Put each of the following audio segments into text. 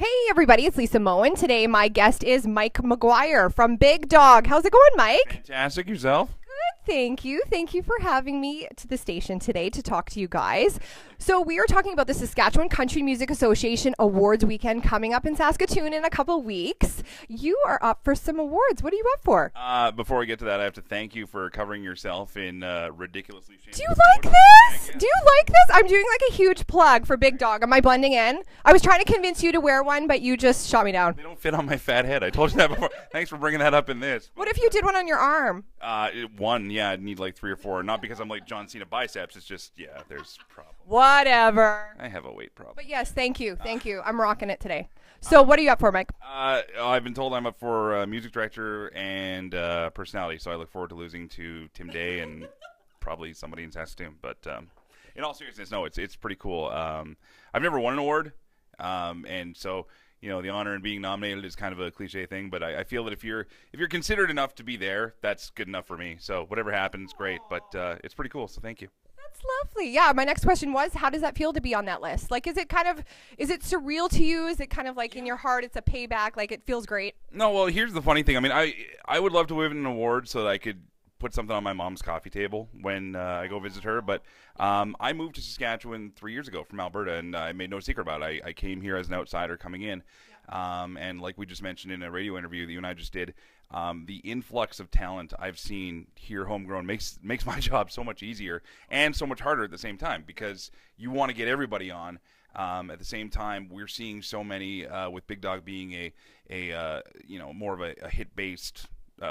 Hey everybody, it's Lisa Moen. Today my guest is Mike McGuire from Big Dog. How's it going, Mike? Fantastic. Yourself? Good, thank you. Thank you for having me to the station today to talk to you guys. So we are talking about the Saskatchewan Country Music Association Awards weekend coming up in Saskatoon in a couple weeks. You are up for some awards. What are you up for? Before we get to that, I have to thank you for covering yourself in ridiculously shaped. Do you like this? Do you like this? I'm doing like a huge plug for Big Dog. Am I blending in? I was trying to convince you to wear one, but you just shot me down. They don't fit on my fat head. I told you that before. Thanks for bringing that up in this. What if you did one on your arm? One, yeah, I'd need like 3 or 4. Not because I'm like John Cena biceps. It's just, yeah, there's problems. Whatever. I have a weight problem. But yes, thank you. Thank you. I'm rocking it today. So what are you up for, Mike? I've been told I'm up for music director and personality, so I look forward to losing to Tim Day and probably somebody in Saskatoon. But in all seriousness, no, it's pretty cool. I've never won an award, and so the honor and being nominated is kind of a cliche thing. But I feel that if you're considered enough to be there, that's good enough for me. So whatever happens, great. But it's pretty cool. So thank you. That's lovely. Yeah, my next question was, how does that feel to be on that list? Like, is it surreal to you? Is it kind of like in your heart, it's a payback, like it feels great? No, well, here's the funny thing. I mean, I would love to win an award so that I could put something on my mom's coffee table when I go visit her. But I moved to Saskatchewan 3 years ago from Alberta, and I made no secret about it. I came here as an outsider coming in. And like we just mentioned in a radio interview that you and I just did, the influx of talent I've seen here homegrown makes my job so much easier and so much harder at the same time, because you want to get everybody on. At the same time, we're seeing so many with Big Dog being a more of a hit-based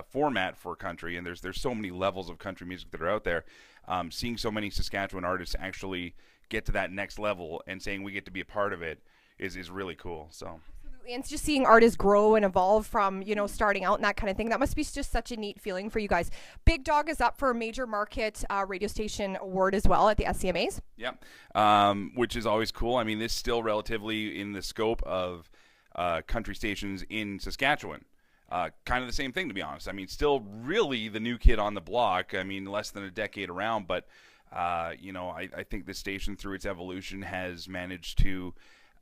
format for country, and there's so many levels of country music that are out there. Seeing so many Saskatchewan artists actually get to that next level and saying we get to be a part of it is really cool. So. And it's just seeing artists grow and evolve from, starting out and that kind of thing. That must be just such a neat feeling for you guys. Big Dog is up for a major market radio station award as well at the SCMAs. Yeah, which is always cool. I mean, this is still relatively in the scope of country stations in Saskatchewan. Kind of the same thing, to be honest. I mean, still really the new kid on the block. I mean, less than a decade around, but, I think this station through its evolution has managed to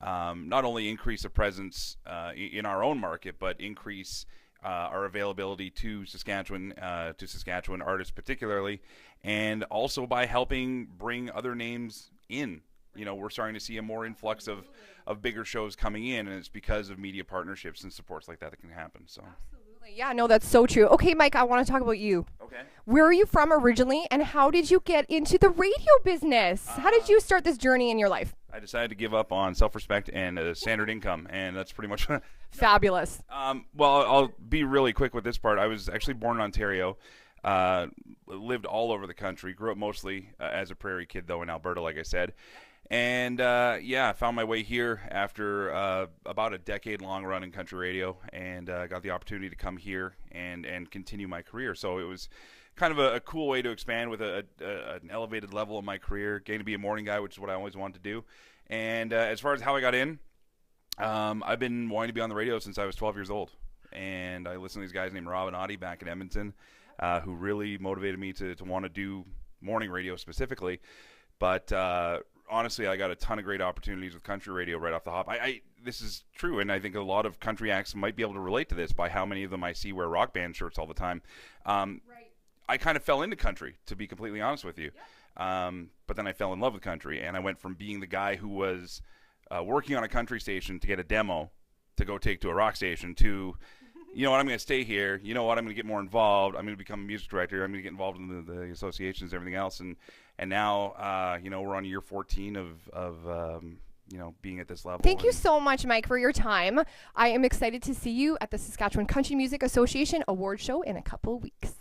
not only increase a presence in our own market, but increase our availability to Saskatchewan artists particularly, and also by helping bring other names in. We're starting to see a more influx of bigger shows coming in, and it's because of media partnerships and supports like that can happen. So. Absolutely. Yeah, no, that's so true. Okay, Mike, I want to talk about you. Okay. Where are you from originally, and how did you get into the radio business? How did you start this journey in your life? I decided to give up on self-respect and a standard income, and that's pretty much Fabulous. Well, I'll be really quick with this part. I was actually born in Ontario, lived all over the country, grew up mostly as a prairie kid, though, in Alberta, like I said. And, I found my way here after about a decade-long run in country radio, and got the opportunity to come here and continue my career. So it was kind of a cool way to expand with an elevated level of my career, getting to be a morning guy, which is what I always wanted to do. And as far as how I got in, I've been wanting to be on the radio since I was 12 years old. And I listened to these guys named Rob and Audie back in Edmonton, who really motivated me to want to do morning radio specifically. But honestly, I got a ton of great opportunities with country radio right off the hop. This is true, and I think a lot of country acts might be able to relate to this by how many of them I see wear rock band shirts all the time. Right. I kind of fell into country, to be completely honest with you. Yeah. But then I fell in love with country, and I went from being the guy who was working on a country station to get a demo to go take to a rock station to, you know what, I'm going to stay here. You know what, I'm going to get more involved. I'm going to become a music director. I'm going to get involved in the associations and everything else. And now, we're on year 14 of being at this level. Thank you so much, Mike, for your time. I am excited to see you at the Saskatchewan Country Music Association Award Show in a couple weeks.